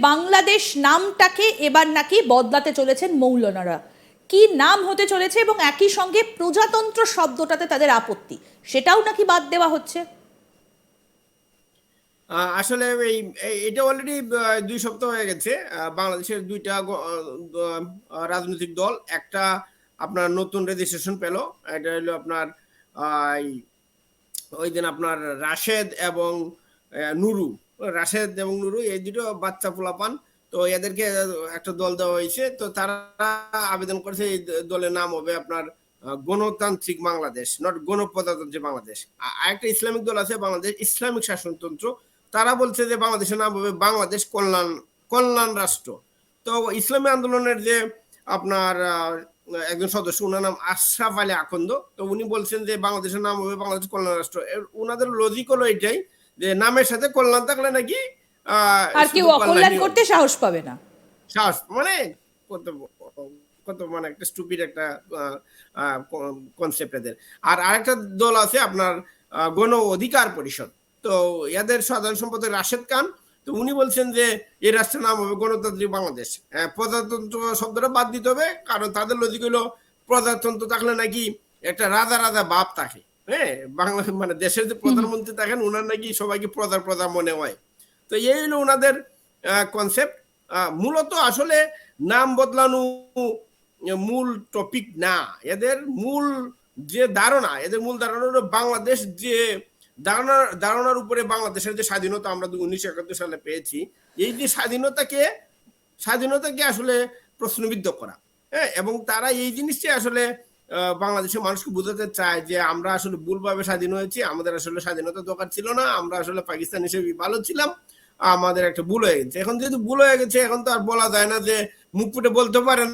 বাংলাদেশ নামটাকে এবার নাকি বদলাতে চলেছেন মৌলানারা। কি নাম হতে চলেছে এবং একই সঙ্গে প্রজাতন্ত্র শব্দটাতে তাদের আপত্তি, সেটাও নাকি বাদ দেওয়া হচ্ছে। আসলে এটা অলরেডি 2 সপ্তাহ হয়ে গেছে। বাংলাদেশের দুইটা রাজনৈতিক দল একটা আপনার নতুন রেজিস্ট্রেশন পেল। এটা হলো আপনার ওই দিন আপনার রাশেদ এবং নুরু, এই দুটো বাচ্চা পোলাপান। তো এদেরকে একটা দল দেওয়া হয়েছে। তো তারা আবেদন করেছে এই দলের নাম হবে আপনার গণতান্ত্রিক বাংলাদেশ, নট গণপ্রজাতন্ত্রী বাংলাদেশ। আরেকটা ইসলামিক দল আছে বাংলাদেশ ইসলামিক শাসনতন্ত্র, তারা বলছে যে বাংলাদেশের নাম হবে বাংলাদেশ কল্যাণ রাষ্ট্র। তো ইসলামী আন্দোলনের যে আপনার একজন সদস্য, ওনার নাম আশরাফ আলী আকন্দ, তো উনি বলছেন যে বাংলাদেশের নাম হবে বাংলাদেশ কল্যাণ রাষ্ট্র। ওনাদের লজিক হলো এটাই যে নামের সাথে কল্যাণ থাকলে নাকি আর কেউ অকল্যাণ করতে সাহস পাবে না। সাহস মানে কত কত মানে একটা স্টুপিড একটা কনসেপ্ট এদের। আর আরেকটা দল আছে আপনার গণ অধিকার পরিষদ। তো এদের সাধারণ সম্পাদক রাশেদ খান, তো উনি বলছেন যে এই রাষ্ট্রের নাম হবে গণতান্ত্রিক বাংলাদেশ। প্রজাতন্ত্র শব্দটা বাদ দিতে হবে, কারণ তাদের লজিক হলো প্রজাতন্ত্র থাকলে নাকি একটা রাজা রাজা ভাব থাকে। হ্যাঁ, বাংলা মানে দেশের যে প্রধানমন্ত্রী থাকেন ওনার নাকি সবাইকে প্রজা মনে হয়। তো এই হলো ওনাদের কনসেপ্ট। মূলত আসলে নাম বদলানো মূল টপিক না। এদের মূল ধারণা হলো বাংলাদেশ যে ধারণার উপরে বাংলাদেশের যে স্বাধীনতা আমরা 1971 সালে পেয়েছি, এই যে স্বাধীনতাকে আসলে প্রশ্নবিদ্ধ করা। হ্যাঁ, এবং তারা এই জিনিসটা আসলে বাংলাদেশের মানুষকে বোঝাতে চায় যে আমরা আসলে ভুলভাবে স্বাধীন হয়েছি, আমাদের আসলে স্বাধীনতা দরকার ছিল না, আমরা আসলে পাকিস্তান হিসেবে ভালো ছিলাম, আমাদের একটা ভুল হয়ে গেছে। এখন যেহেতু ভুল হয়ে গেছে, এখন তো আর বলা যায় না যে মুখ ফুটে বলতে পারেন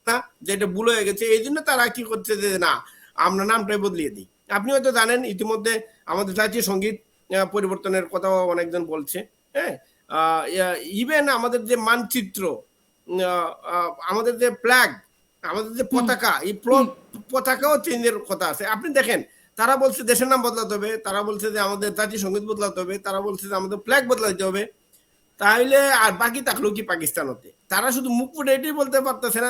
না যে এটা ভুল হয়ে গেছে। এই জন্য তারা কি করছে যে না, আমরা নামটাই বদলিয়ে দিই। আপনি হয়তো জানেন ইতিমধ্যে আমাদের জাতীয় সঙ্গীত পরিবর্তনের কথাও অনেকজন বলছে। হ্যাঁ, ইভেন আমাদের যে মানচিত্র, আমাদের যে ফ্ল্যাগ, আমাদের যে পতাকা, এই পতাকাও চেঞ্জের কথা আছে। আপনি দেখেন, তারা বলছে দেশের নাম বদলাতে হবে, তারা বলছে যে আমাদের জাতীয় সঙ্গীত বদলাতে হবে, তারা বলছে যে আমাদের ফ্ল্যাগ বদলাতে হবে। তাইলে আর বাকি থাকলো কি পাকিস্তান হতে? তারা শুধু মুখ ফুটে এটাই বলতে পারতেছে না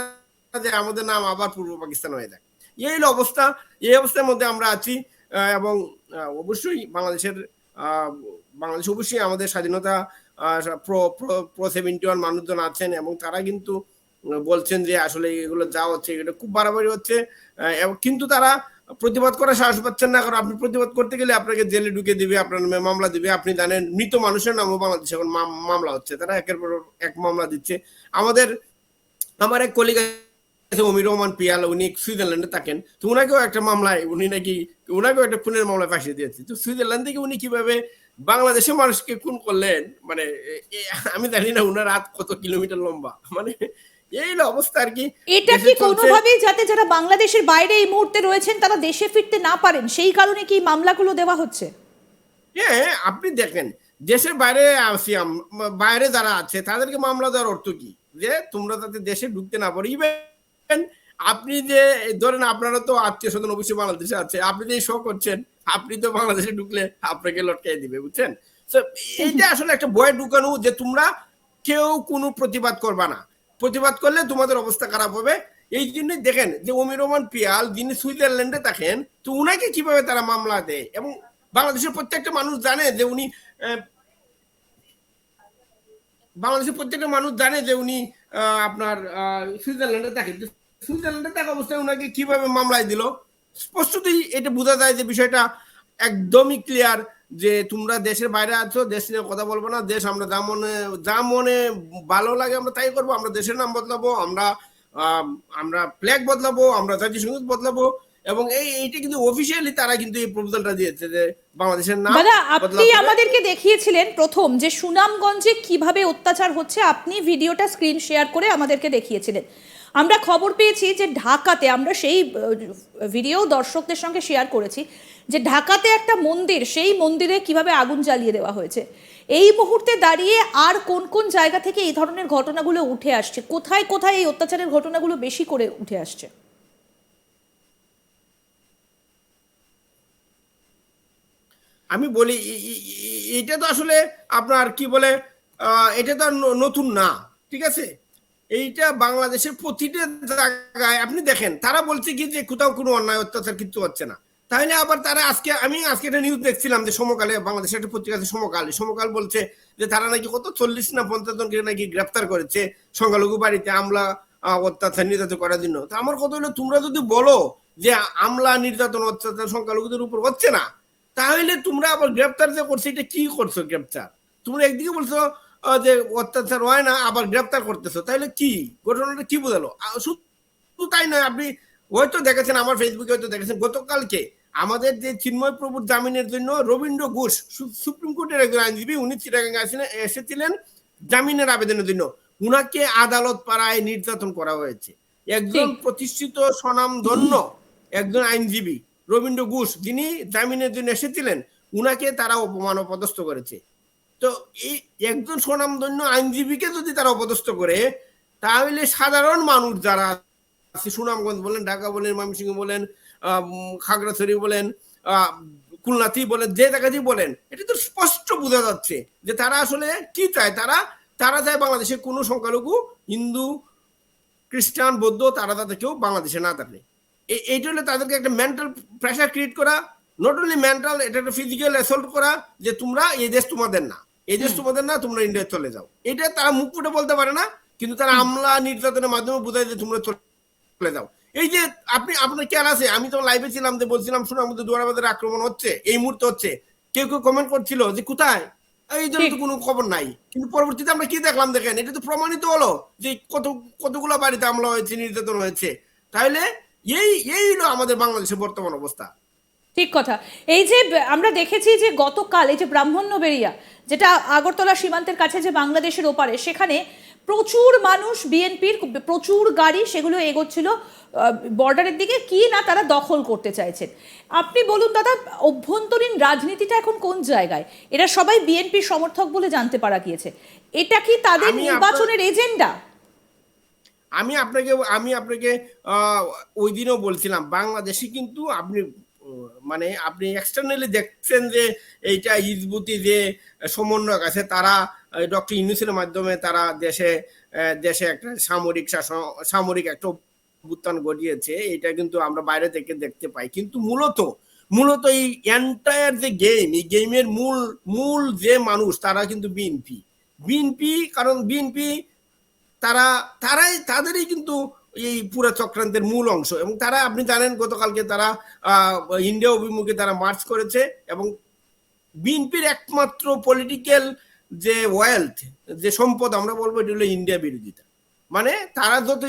যে আমাদের নাম আবার পূর্ব পাকিস্তান হয়ে যায়। এই হলো অবস্থা। এই অবস্থার মধ্যে আমরা আছি। এবং অবশ্যই বাংলাদেশ অবশ্যই আমাদের স্বাধীনতা প্রো 71 মানুষজন আছেন, এবং তারা কিন্তু বলছেন যে আসলে এগুলো যা হচ্ছে এটা খুব বাড়াবাড়ি হচ্ছে। কিন্তু তারা প্রতিবাদ করার সাহস পাচ্ছেন না, কারণ আপনি প্রতিবাদ করতে গেলে আপনাকে জেলে ঢুকে দিবে, আপনার নামে মামলা দিবে। আপনি জানেন মৃত মানুষের নামও বাংলাদেশে এখন মামলা হচ্ছে, তারা একের পর এক মামলা দিচ্ছে। আমার এক কলিগ আছে অমির রহমান পিয়াল, উনি সুইজারল্যান্ডে থাকেন। তো উনাকেও একটা মামলায় উনাকেও একটা খুনের মামলায় ফাঁসিয়ে দিয়েছে। তো সুইজারল্যান্ড থেকে উনি কিভাবে বাংলাদেশের মানুষকে খুন করলেন, মানে আমি জানি না উনার হাত কত কিলোমিটার লম্বা। মানে এই অবস্থা আর কি। এটা কি কোনোভাবেই যাতে যারা বাংলাদেশের বাইরে এই মুহূর্তে রয়েছেন তারা দেশে ফিরতে না পারেন, সেই কারণে কি মামলাগুলো দেওয়া হচ্ছে? হ্যাঁ, আপনি দেখেন দেশের বাইরে বাইরে যারা আছে তাদেরকে মামলা দেওয়ার অর্থ কি? যে তোমরা যাতে দেশে ঢুকতে না পারো। ইভেন আপনি যে ধরেন আপনারা তো আত্মীয় স্বজন অবশ্যই বাংলাদেশে আছে, আপনি যে শো করছেন, আপনি তো বাংলাদেশে ঢুকলে আপনাকে লটকাই দিবে, বুঝছেন? এইটা আসলে একটা ভয় ঢুকানো যে তোমরা কেউ কোনো প্রতিবাদ করবা না, প্রতিবাদ করলে তোমাদের অবস্থা খারাপ হবে। এই জন্যই দেখেন যে অমির রহমান পিয়াল যিনি সুইজারল্যান্ডে থাকেন, তো উনাকে কিভাবে তারা মামলা দেয়, এবং বাংলাদেশের প্রত্যেকটা মানুষ জানে যে উনি আপনার সুইজারল্যান্ডে থাকেন। সুইজারল্যান্ডে থাকা অবস্থায় উনাকে কিভাবে মামলায় দিল? স্পষ্টতই এটা বোঝা যায় যে বিষয়টা একদমই ক্লিয়ার যে তোমরা দেশের বাইরে আছো, দেশ নিয়ে কথা বলবো না, দেশ আমরা যা মনে ভালো লাগে আমরা তাই করবো, আমরা দেশের নাম বদলাবো, আমরা ফ্ল্যাগ বদলাবো, আমরা জাতীয় সঙ্গীত বদলাবো। এবং এইটা কিন্তু অফিসিয়ালি তারা কিন্তু এই প্রপোজালটা দিয়েছে যে বাংলাদেশের নাম আপনি আমাদেরকে দেখিয়েছিলেন প্রথম যে সুনামগঞ্জে কিভাবে অত্যাচার হচ্ছে, আপনি ভিডিওটা স্ক্রিন শেয়ার করে আমাদেরকে দেখিয়েছিলেন। আমরা খবর পেয়েছি যে ঢাকাতে, আমরা সেই ভিডিও দর্শকদের সঙ্গে শেয়ার করেছি, যে ঢাকাতে একটা মন্দির, সেই মন্দিরে কিভাবে আগুন জ্বালিয়ে দেওয়া হয়েছে। এই মুহূর্তে দাঁড়িয়ে আর কোন কোন জায়গা থেকে এই ধরনের ঘটনাগুলো উঠে আসছে, কোথায় কোথায় এই অত্যাচারের ঘটনাগুলো বেশি করে উঠে আসছে? আমি বলি এটা তো আসলে আপনার কি বলে এটা তো আর নতুন না, ঠিক আছে? এইটা বাংলাদেশের প্রতিটা জায়গায় আপনি দেখেন, তারা বলছে কি যে কোথাও কোনো অন্যায় অত্যাচার কিছু হচ্ছে না। তাহলে আবার তারা আমি আজকে একটা নিউজ দেখছিলাম যে সমকালে, বাংলাদেশের একটা পত্রিকা আছে সমকাল বলছে যে তারা নাকি কত 40 না 50 জনকে নাকি গ্রেপ্তার করেছে সংখ্যালঘু বাড়িতে আমলা অত্যাচার নির্যাতন করার জন্য। তো আমার কথা হলো, তোমরা যদি বলো যে আমলা নির্যাতন অত্যাচার সংখ্যালঘুদের উপর হচ্ছে না, তাহলে তোমরা আবার গ্রেপ্তার যে করছো, এটা কি করছো গ্রেপ্তার? তোমরা একদিকে বলছো যে অত্যাচার হয় না, আবার গ্রেপ্তার করতেছো, তাহলে কি ঘটনাটা কি বোঝালো? শুধু তাই নয়, আপনি হয়তো দেখেছেন, আমার ফেসবুকে হয়তো দেখেছেন, গতকালকে আমাদের যে চিন্ময় প্রভুর জামিনের জন্য রবীন্দ্র ঘোষ, সুপ্রিম কোর্টের একজন আইনজীবী, উনি চিটাগাং এসেছিলেন জামিনের আবেদনের জন্য। উনাকে আদালত পাড়ায় নির্যাতন করা হয়েছে। একজন ঠিক। প্রতিষ্ঠিত স্বনামধন্য একজন আইনজীবী রবীন্দ্র ঘোষ, যিনি জামিনের জন্য এসেছিলেন, উনাকে তারা অপমান অপদস্থ করেছে। তো এই একজন স্বনামধন্য আইনজীবীকে যদি তারা অপদস্থ করে, তাহলে সাধারণ মানুষ যারা আছে, সুনামগঞ্জ বলেন, ঢাকা বলেন, ময়মনসিংহ বলেন, খাগড়াছড়ি বলেন, খুলনাতেই বলেন, যে জায়গাতেই বলেন, এটা তো স্পষ্ট বোঝা যাচ্ছে যে তারা আসলে কি চায়। তারা চায় বাংলাদেশে কোনো সংখ্যালঘু, হিন্দু, খ্রিস্টান, বৌদ্ধ, তারা যাতে কেউ বাংলাদেশে না থাকে। এইটা হলে তাদেরকে একটা মেন্টাল প্রেশার ক্রিয়েট করা, নট অনলি মেন্টাল, এটা একটা ফিজিক্যাল অ্যাসল্ট করা, যে তোমরা এই দেশ তোমাদের না, এই দেশ তোমাদের না, তোমরা ইন্ডিয়ায় চলে যাও। এটা তারা মুখ ফুটে বলতে পারে না, কিন্তু তারা আমলা নির্যাতনের মাধ্যমে বোঝায় যে তোমরা চলে যাও। এই যে আপনার খেয়াল আছে, আমি তো লাইভে ছিলাম, যে বলছিলাম শোনার মধ্যে দুয়ারাবাদের আক্রমণ হচ্ছে, এই মুহূর্তে হচ্ছে, কেউ কেউ কমেন্ট করছিল যে কোথায়, এই জন্য তো কোনো খবর নাই। কিন্তু পরবর্তীতে আমরা কি দেখলাম, দেখেন, এটা তো প্রমাণিত হলো যে কতগুলো বাড়িতে হামলা হয়েছে, নির্যাতন হয়েছে। তাহলে এই হলো আমাদের বাংলাদেশের বর্তমান অবস্থা। ঠিক কথা। এই যে আমরা দেখেছি যে গতকাল এই যে ব্রাহ্মণ্যবেড়িয়া, যেটা আগরতলা সীমান্তের কাছে, যে বাংলাদেশের ওপারে, সেখানে প্রচুর মানুষ, বিএনপির প্রচুর গাড়ি সেগুলো এগোচ্ছিল বর্ডারের দিকে, কি না তারা দখল করতে চাইছেন। আপনি বলুন দাদা, অভ্যন্তরীণ রাজনীতিটা এখন কোন জায়গায়? এরা সবাই বিএনপির সমর্থক বলে জানতে পারা গিয়েছে। এটা কি তাদের নির্বাচনের এজেন্ডা? আমি আপনাকে ওই দিনও বলছিলাম, বাংলাদেশে কিন্তু আপনি মানে আপনি এক্সটার্নালি দেখছেন যে এইটা হিজবুতি যে সমন্বয়ক আছে, তারা ডক্টর ইউনূসের মাধ্যমে তারা দেশে একটা সামরিক একটা অভ্যুত্থান ঘটিয়েছে। এটা কিন্তু আমরা বাইরে থেকে দেখতে পাই। কিন্তু মূলত এই এন্টায়ার যে গেম, এই গেমের মূল যে মানুষ, তারা কিন্তু বিএনপি। কারণ বিএনপি তাদেরই কিন্তু এই পুরো চক্রান্তের মূল অংশ। এবং তারা, আপনি জানেন, গতকালকে তারা ইন্ডিয়া অভিমুখে তারা মার্চ করেছে। এবং বিএনপির একমাত্র পলিটিক্যাল যে ওয়েলথ, যে সম্পদ আমরা বলবো, এটা হলো ইন্ডিয়া বিরোধিতা। মানে তারা যত